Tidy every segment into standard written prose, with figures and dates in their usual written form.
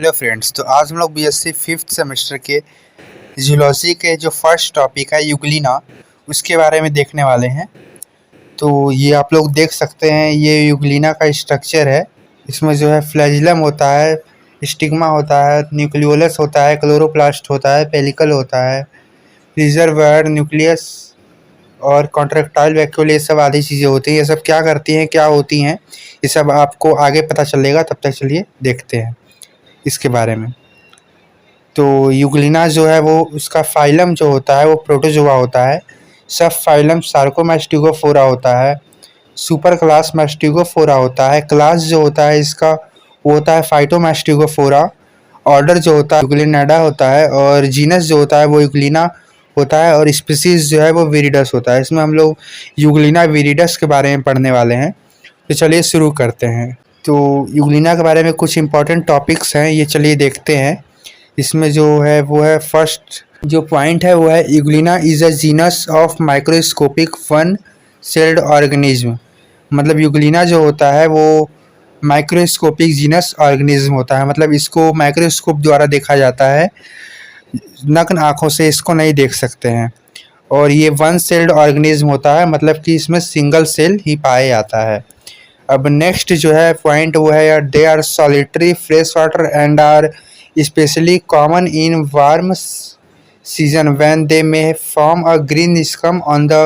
Hello friends, तो आज हम लोग बीएससी फिफ्थ सेमेस्टर के जूलॉजी के जो फर्स्ट टॉपिक है यूग्लिना, उसके बारे में देखने वाले हैं। तो ये आप लोग देख सकते हैं, ये यूग्लिना का स्ट्रक्चर है। इसमें जो है फ्लैजिलम होता है, स्टिग्मा होता है, न्यूक्लियोलस होता है, क्लोरोप्लास्ट होता है, पेलिकल होता है, रिजर्वायर, न्यूक्लियस और कॉन्ट्रैक्टाइल वैक्यूल, ये सब आदि चीज़ें होती हैं। ये सब क्या करती हैं, क्या होती हैं, ये सब आपको आगे पता चलेगा। तब तक चलिए देखते हैं इसके बारे में। तो यूग्लिना जो है वो उसका फाइलम जो होता है वो प्रोटोजोआ होता है। सब फाइलम सार्कोमास्टिगोफोरा होता है। सुपर क्लास मास्टिगोफोरा होता है। क्लास जो होता है इसका वो होता है फाइटोमास्टिगोफोरा। ऑर्डर जो होता है यूग्लिनाडा होता है, और जीनस जो होता है वो यूग्लिना होता है, और स्पीसीज जो है वो विरिडस होता है। इसमें हम लोग यूग्लिना विरिडस के बारे में पढ़ने वाले हैं। तो चलिए शुरू करते हैं। तो यूग्लिना के बारे में कुछ इंपॉर्टेंट टॉपिक्स हैं, ये चलिए देखते हैं। इसमें जो है वो है फर्स्ट जो पॉइंट है वो है Euglena is a genus of microscopic one celled organism. मतलब यूग्लिना जो होता है वो माइक्रोस्कोपिक जीनस ऑर्गेनिज्म होता है। मतलब इसको माइक्रोस्कोप द्वारा देखा जाता है, नग्न आँखों से इसको नहीं देख सकते हैं। और ये वन सेल्ड ऑर्गेनिज्म होता है, मतलब कि इसमें सिंगल सेल ही पाया जाता है। अब नेक्स्ट जो है पॉइंट वो है they are solitary fresh water and are especially common in warm season when they may form a green scum on the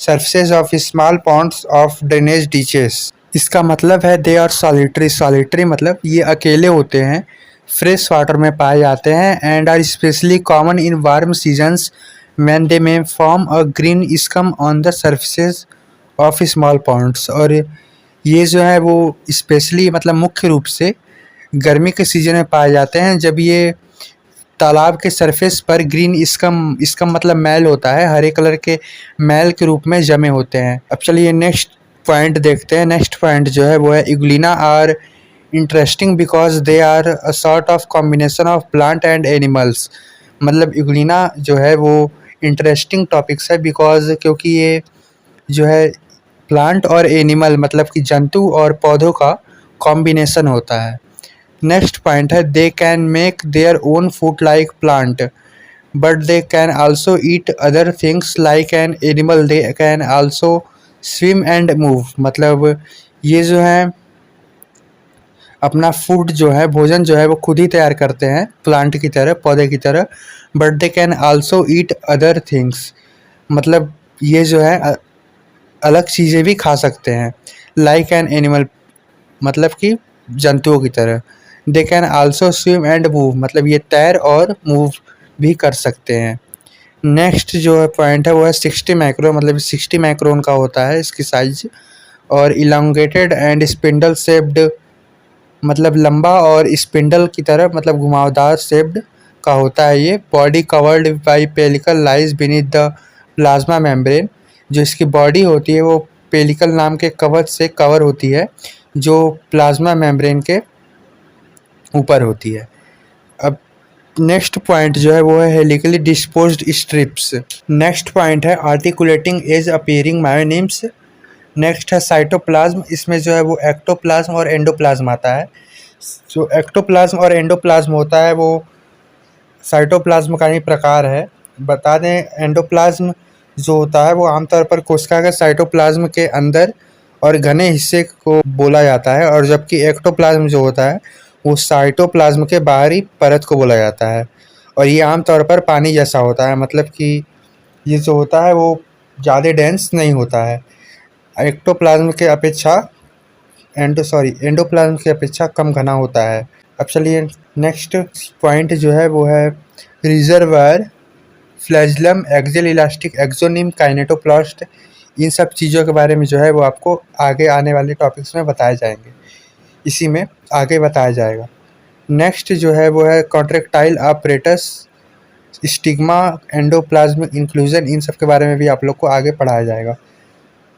surfaces of small ponds of drainage ditches। इसका मतलब है दे आर सॉलिटरी। सॉलिटरी मतलब ये अकेले होते हैं, fresh water में पाए जाते हैं, and are especially common in warm seasons when they may form a green scum on the surfaces of small ponds। और ये जो है वो स्पेशली मतलब मुख्य रूप से गर्मी के सीजन में पाए जाते हैं, जब ये तालाब के सरफेस पर ग्रीन स्कम मतलब मैल होता है, हरे कलर के मैल के रूप में जमे होते हैं। अब चलिए नेक्स्ट पॉइंट देखते हैं। नेक्स्ट पॉइंट जो है वो है euglena are interesting because they are a sort of combination of plant and animals. मतलब यूग्लिना जो है वो इंटरेस्टिंग टॉपिक्स है बिकॉज क्योंकि ये जो है प्लांट और एनिमल मतलब कि जंतु और पौधों का कॉम्बिनेशन होता है। नेक्स्ट पॉइंट है they can make their own food like plant but they can also eat other things like an animal. They can also swim and move. मतलब ये जो है अपना फूड जो है भोजन जो है वो खुद ही तैयार करते हैं प्लांट की तरह, पौधे की तरह। But they can also eat other things, मतलब ये जो है अलग चीज़ें भी खा सकते हैं। लाइक एन एनिमल मतलब कि जंतुओं की तरह। They can also swim and move, मतलब ये तैर और मूव भी कर सकते हैं। नेक्स्ट जो है पॉइंट है वो है 60 माइक्रो, मतलब 60 माइक्रोन का होता है इसकी साइज। और इलांगेटेड एंड स्पिंडल शेप्ड, मतलब लंबा और स्पिंडल की तरह मतलब घुमावदार शेप्ड का होता है ये। Body covered by pellicle lies beneath the plasma membrane. जो इसकी बॉडी होती है वो पेलिकल नाम के कवच से कवर होती है, जो प्लाज्मा मेम्ब्रेन के ऊपर होती है। अब नेक्स्ट पॉइंट जो है वो है helically disposed strips. Next point है आर्टिकुलेटिंग एज अपीयरिंग मायोनिम्स। नेक्स्ट है साइटोप्लाज्म। इसमें जो है वो एक्टोप्लाज्म और एंडोप्लाज्म आता है। जो एक्टोप्लाज्म और एंडोप्लाज्म होता है वो साइटोप्लाज्म का ही प्रकार है। बता दें एंडोप्लाज्म जो होता है वो आमतौर पर कोशिका के साइटोप्लाज्म के अंदर और घने हिस्से को बोला जाता है, और जबकि एक्टोप्लाज्म जो होता है वो साइटोप्लाज्म के बाहरी परत को बोला जाता है। और ये आमतौर पर पानी जैसा होता है, मतलब कि ये जो होता है वो ज़्यादा डेंस नहीं होता है। एक्टोप्लाज्म के अपेक्षा एंडोप्लाज्म की अपेक्षा कम घना होता है। अब चलिए नेक्स्ट पॉइंट जो है वो है reservoir, flagellum, axial elastic, axoneme, kinetoplast. इन सब चीज़ों के बारे में जो है वो आपको आगे आने वाले टॉपिक्स में बताए जाएंगे, इसी में आगे बताया जाएगा। नेक्स्ट जो है वो है contractile apparatus, stigma, endoplasmic inclusion. इन सब के बारे में भी आप लोग को आगे पढ़ाया जाएगा।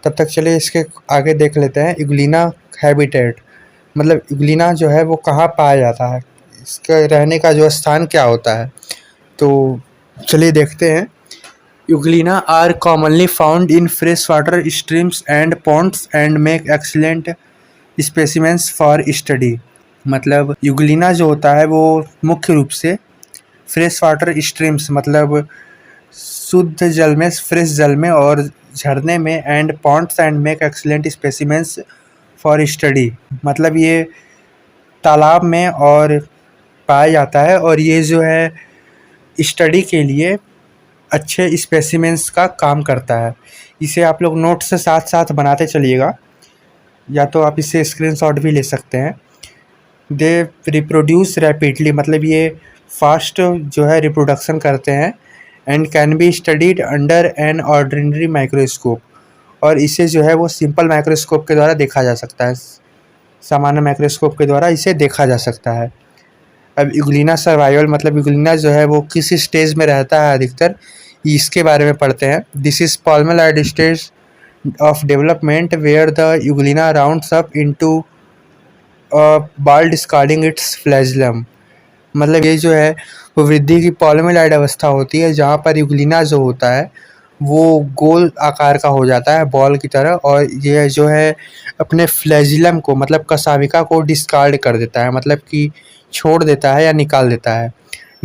तब तक चलिए इसके आगे देख लेते हैं यूग्लिना हैबिटेट। मतलब यूग्लिना जो है वो कहाँ पाया जाता है, इसके रहने का जो स्थान क्या होता है। तो चलिए देखते हैं। Euglena are commonly found in fresh water streams and ponds and make excellent specimens for study. मतलब यूग्लिना जो होता है वो मुख्य रूप से फ्रेश वाटर स्ट्रीम्स मतलब शुद्ध जल में, फ्रेश जल में और झरने में and ponds and make excellent specimens for study. मतलब ये तालाब में और पाया जाता है और ये जो है स्टडी के लिए अच्छे स्पेसिमेंस का काम करता है। इसे आप लोग नोट्स से साथ साथ बनाते चलिएगा, या तो आप इसे स्क्रीनशॉट भी ले सकते हैं। दे रिप्रोड्यूस रैपिडली मतलब ये फास्ट जो है रिप्रोडक्शन करते हैं and can be studied under an ordinary microscope, और इसे जो है वो सिंपल माइक्रोस्कोप के द्वारा देखा जा सकता है, सामान्य माइक्रोस्कोप के द्वारा इसे देखा जा सकता है। अब यूग्लिना सर्वाइवल मतलब यूग्लिना जो है वो किस स्टेज में रहता है अधिकतर, इसके बारे में पढ़ते हैं। This is palmelloid stage of development where the euglena rounds up into ball discarding its flagellum. मतलब ये जो है वो वृद्धि की पॉल्मेलॉइड अवस्था होती है जहाँ पर यूग्लिना जो होता है वो गोल आकार का हो जाता है बॉल की तरह, और ये जो है अपने फ्लैजिलम को मतलब कसाविका को डिस्कार्ड कर देता है, मतलब कि छोड़ देता है या निकाल देता है।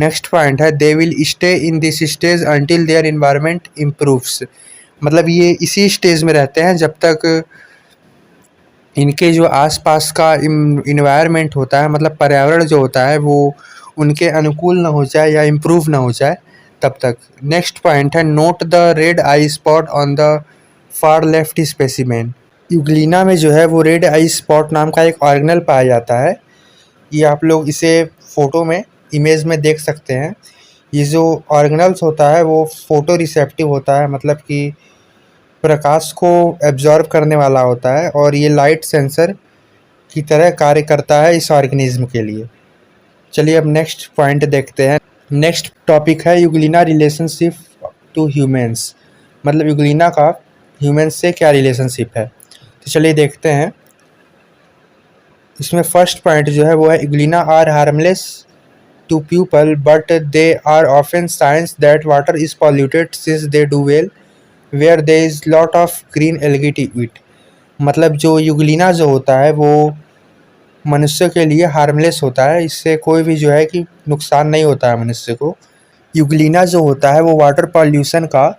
नेक्स्ट पॉइंट है they will stay in this stage until their environment improves. मतलब ये इसी स्टेज में रहते हैं जब तक इनके जो आसपास का इन्वायरमेंट होता है मतलब पर्यावरण जो होता है वो उनके अनुकूल ना हो जाए या इम्प्रूव ना हो जाए तब तक। नेक्स्ट पॉइंट है note the red I spot on the far left specimen. Euglena में जो है वो रेड आई स्पॉट नाम का एक ऑर्गेनल पाया जाता है। ये आप लोग इसे फ़ोटो में इमेज में देख सकते हैं। ये जो ऑर्गेनल्स होता है वो फ़ोटो रिसेप्टिव होता है, मतलब कि प्रकाश को एब्जॉर्ब करने वाला होता है और ये लाइट सेंसर की तरह कार्य करता है इस ऑर्गेनिज्म के लिए। चलिए अब नेक्स्ट पॉइंट देखते हैं। नेक्स्ट टॉपिक है यूग्लिना रिलेशनशिप टू ह्यूमंस। मतलब यूग्लिना का ह्यूमंस से क्या रिलेशनशिप है, तो चलिए देखते हैं। इसमें फर्स्ट पॉइंट जो है वो है euglena are harmless to people but they are often signs that water is polluted since they do well where they is lot of green algae to it. मतलब जो यूग्लिना जो होता है वो मनुष्य के लिए हार्मलेस होता है, इससे कोई भी जो है कि नुकसान नहीं होता है मनुष्य को। यूग्लिना जो होता है वो वाटर पॉल्यूशन का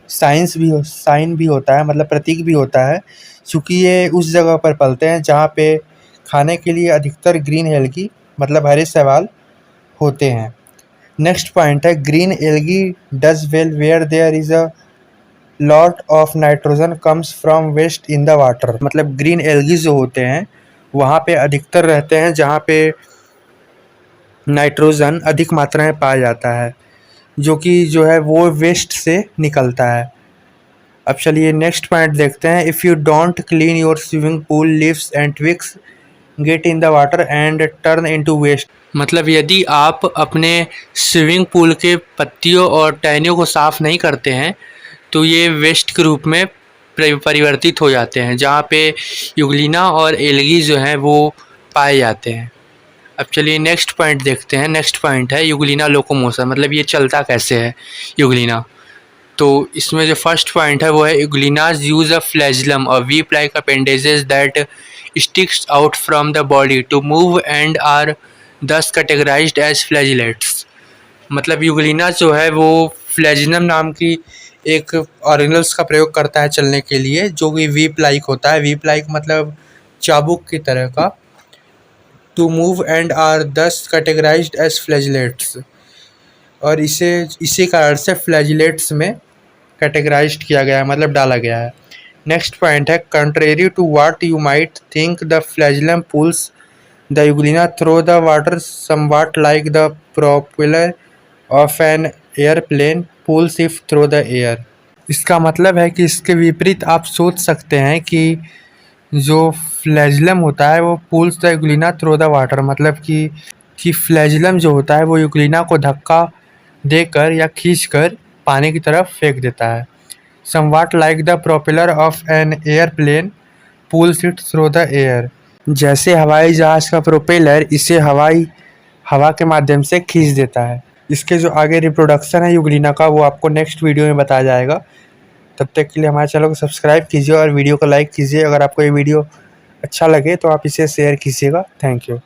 साइन भी होता है, मतलब प्रतीक भी होता है, क्योंकि ये उस जगह पर पलते हैं जहाँ पे खाने के लिए अधिकतर ग्रीन एल्गी मतलब हरे शैवाल होते हैं। नेक्स्ट पॉइंट है green algae does well where there is a lot of nitrogen comes from waste in the water. मतलब ग्रीन एल्गी जो होते हैं वहाँ पे अधिकतर रहते हैं जहाँ पे नाइट्रोजन अधिक मात्रा में पाया जाता है, जो कि जो है वो वेस्ट से निकलता है। अब चलिए नेक्स्ट पॉइंट देखते हैं। If you don't clean your swimming pool leaves and twigs get in the water and turn into waste. मतलब यदि आप अपने स्विमिंग पूल के पत्तियों और टहनियों को साफ़ नहीं करते हैं तो ये वेस्ट के रूप में परिवर्तित हो जाते हैं, जहाँ पे यूग्लिना और एल्गी जो हैं वो पाए जाते हैं। अब चलिए नेक्स्ट पॉइंट देखते हैं। नेक्स्ट पॉइंट है यूग्लिना लोकोमोशन। मतलब ये चलता कैसे है यूग्लिना। तो इसमें जो फर्स्ट पॉइंट है वो है euglenas use a flagellum or whip like appendages that sticks out from the body to move and are thus categorised as flagellates. मतलब यूग्लिना जो है वो फ्लैजिलम नाम की एक ऑर्गेनल्स का प्रयोग करता है चलने के लिए, जो कि वीप लाइक होता है। वीप लाइक मतलब चाबुक की तरह का। To move and are thus categorised as flagellates, और इसी कारण से फ्लैजिलेट्स में कैटेगराइज्ड किया गया है, मतलब डाला गया है। नेक्स्ट पॉइंट है contrary to what you might think the flagellum pulls the euglena through the water somewhat like the propeller of an airplane pulls it through the air. इसका मतलब है कि इसके विपरीत आप सोच सकते हैं कि जो फ्लैजिलम होता है वो pulls the euglena through the water, मतलब कि फ्लैजिलम जो होता है वो यूग्लिना को धक्का देकर या खींचकर पानी की तरफ फेंक देता है। Somewhat like the propeller of an airplane pulls it through the air. जैसे हवाई जहाज़ का प्रोपेलर इसे हवा के माध्यम से खींच देता है। इसके जो आगे रिप्रोडक्शन है यूग्लिना का वो आपको नेक्स्ट वीडियो में बताया जाएगा। तब तक के लिए हमारे चैनल को सब्सक्राइब कीजिए और वीडियो को लाइक कीजिए। अगर आपको ये वीडियो अच्छा लगे तो आप इसे शेयर कीजिएगा। Thank you.